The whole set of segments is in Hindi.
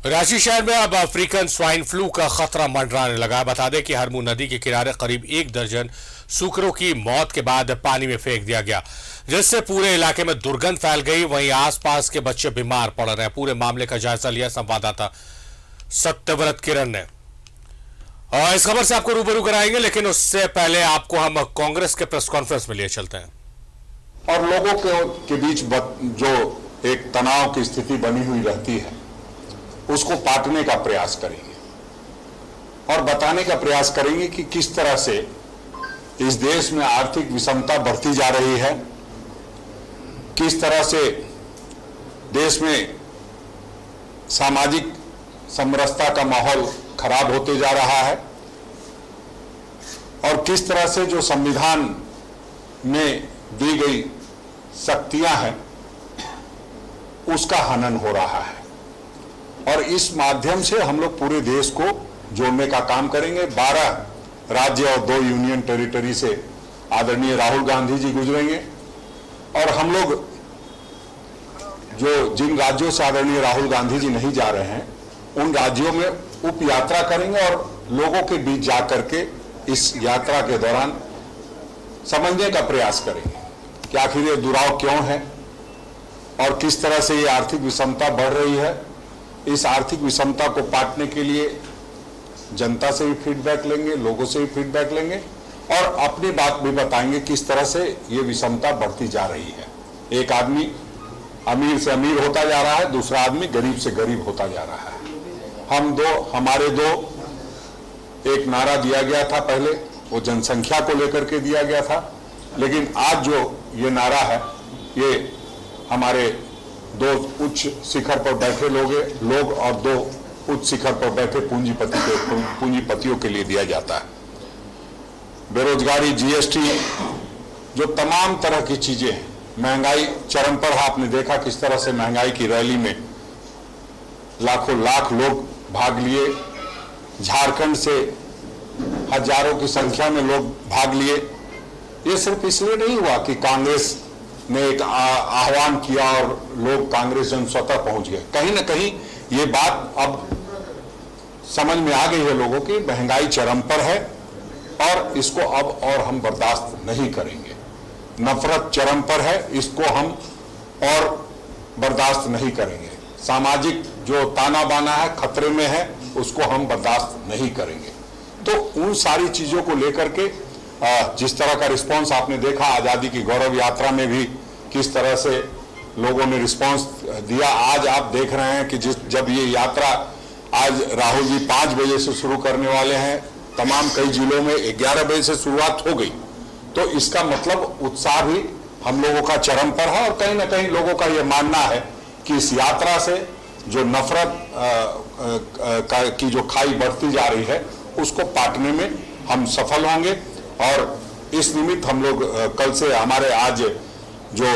रांची शहर में अब अफ्रीकन स्वाइन फ्लू का खतरा मंडराने लगा। बता दें कि हरमू नदी के किनारे करीब 1 दर्जन सूकरों की मौत के बाद पानी में फेंक दिया गया, जिससे पूरे इलाके में दुर्गंध फैल गई। वहीं आसपास के बच्चे बीमार पड़ रहे हैं। पूरे मामले का जायजा लिया संवाददाता सत्यव्रत किरण ने, और इस खबर से आपको रूबरू कराएंगे, लेकिन उससे पहले आपको हम कांग्रेस के प्रेस कॉन्फ्रेंस में लिए चलते हैं। और लोगों के बीच जो एक तनाव की स्थिति बनी हुई रहती है, उसको पाटने का प्रयास करेंगे और बताने का प्रयास करेंगे कि किस तरह से इस देश में आर्थिक विषमता बढ़ती जा रही है, किस तरह से देश में सामाजिक समरसता का माहौल खराब होते जा रहा है और किस तरह से जो संविधान में दी गई शक्तियां हैं उसका हनन हो रहा है। और इस माध्यम से हम लोग पूरे देश को जोड़ने का काम करेंगे। 12 राज्य और 2 यूनियन टेरिटरी से आदरणीय राहुल गांधी जी गुजरेंगे और हम लोग जिन राज्यों से आदरणीय राहुल गांधी जी नहीं जा रहे हैं, उन राज्यों में उप यात्रा करेंगे और लोगों के बीच जाकर के इस यात्रा के दौरान समझने का प्रयास करेंगे कि आखिर ये दुराव क्यों है और किस तरह से ये आर्थिक विषमता बढ़ रही है। इस आर्थिक विषमता को पाटने के लिए जनता से भी फीडबैक लेंगे, लोगों से भी फीडबैक लेंगे और अपनी बात भी बताएंगे किस तरह से ये विषमता बढ़ती जा रही है। एक आदमी अमीर से अमीर होता जा रहा है, दूसरा आदमी गरीब से गरीब होता जा रहा है। हमारे दो एक नारा दिया गया था, पहले वो जनसंख्या को लेकर के दिया गया था, लेकिन आज जो ये नारा है ये हमारे 2 उच्च शिखर पर बैठे लोग और 2 उच्च शिखर पर बैठे पूंजीपतियों के लिए दिया जाता है। बेरोजगारी, जीएसटी, जो तमाम तरह की चीजें हैं, महंगाई चरम पर है। आपने देखा किस तरह से महंगाई की रैली में लाखों लाख लोग भाग लिए, झारखंड से हजारों की संख्या में लोग भाग लिए। ये सिर्फ इसलिए नहीं हुआ कि कांग्रेस ने एक आह्वान किया और लोग कांग्रेस जन स्वतः पहुंच गए। कहीं ना कहीं ये बात अब समझ में आ गई है लोगों की, महंगाई चरम पर है और इसको अब और हम बर्दाश्त नहीं करेंगे। नफरत चरम पर है, इसको हम और बर्दाश्त नहीं करेंगे। सामाजिक जो ताना बाना है, खतरे में है, उसको हम बर्दाश्त नहीं करेंगे। तो उन सारी चीजों को लेकर के जिस तरह का रिस्पांस आपने देखा, आजादी की गौरव यात्रा में भी किस तरह से लोगों ने रिस्पांस दिया। आज आप देख रहे हैं कि जब ये यात्रा आज राहुल जी 5 बजे से शुरू करने वाले हैं, तमाम कई जिलों में 11 बजे से शुरुआत हो गई, तो इसका मतलब उत्साह भी हम लोगों का चरम पर है और कहीं ना कहीं लोगों का ये मानना है कि इस यात्रा से जो नफरत की जो खाई बढ़ती जा रही है उसको पाटने में हम सफल होंगे। और इस निमित्त हम लोग कल से हमारे आज जो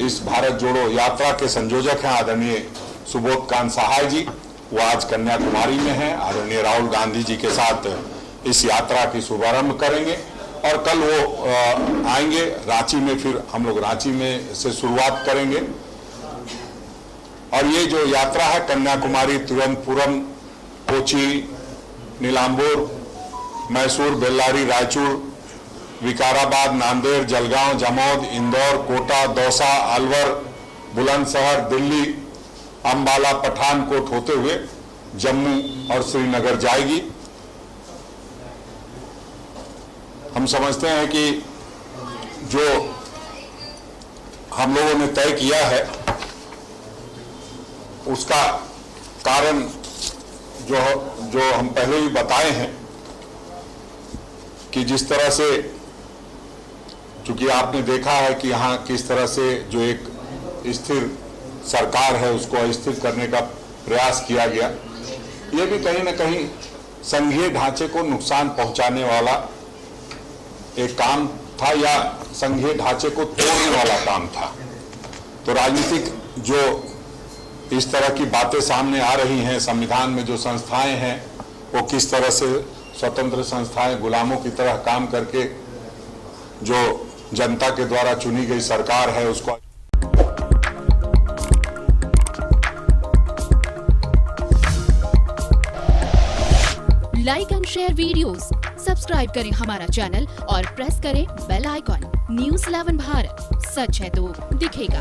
इस भारत जोड़ो यात्रा के संयोजक हैं आदरणीय सुबोध कांत सहाय जी, वो आज कन्याकुमारी में हैं, आदरणीय राहुल गांधी जी के साथ इस यात्रा की शुभारंभ करेंगे और कल वो आएंगे रांची में, फिर हम लोग रांची में से शुरुआत करेंगे। और ये जो यात्रा है कन्याकुमारी, तिरुवनंतपुरम, कोची, नीलांबूर, मैसूर, बेल्लारी, रायचूर, विकाराबाद, नांदेड़, जलगांव, जमोद, इंदौर, कोटा, दौसा, अलवर, बुलंदशहर, दिल्ली, अंबाला, पठानकोट होते हुए जम्मू और श्रीनगर जाएगी। हम समझते हैं कि जो हम लोगों ने तय किया है उसका कारण जो हम पहले ही बताए हैं कि जिस तरह से, चूंकि आपने देखा है कि यहाँ किस तरह से जो एक स्थिर सरकार है उसको अस्थिर करने का प्रयास किया गया, ये भी कहीं ना कहीं संघीय ढांचे को नुकसान पहुंचाने वाला एक काम था या संघीय ढांचे को तोड़ने वाला काम था। तो राजनीतिक जो इस तरह की बातें सामने आ रही हैं, संविधान में जो संस्थाएं हैं वो किस तरह से स्वतंत्र संस्थाएं गुलामों की तरह काम करके जो जनता के द्वारा चुनी गई सरकार है उसको like and share videos, subscribe करें हमारा चैनल और प्रेस करें बेल आइकॉन। न्यूज़ 11 भारत, सच है तो दिखेगा।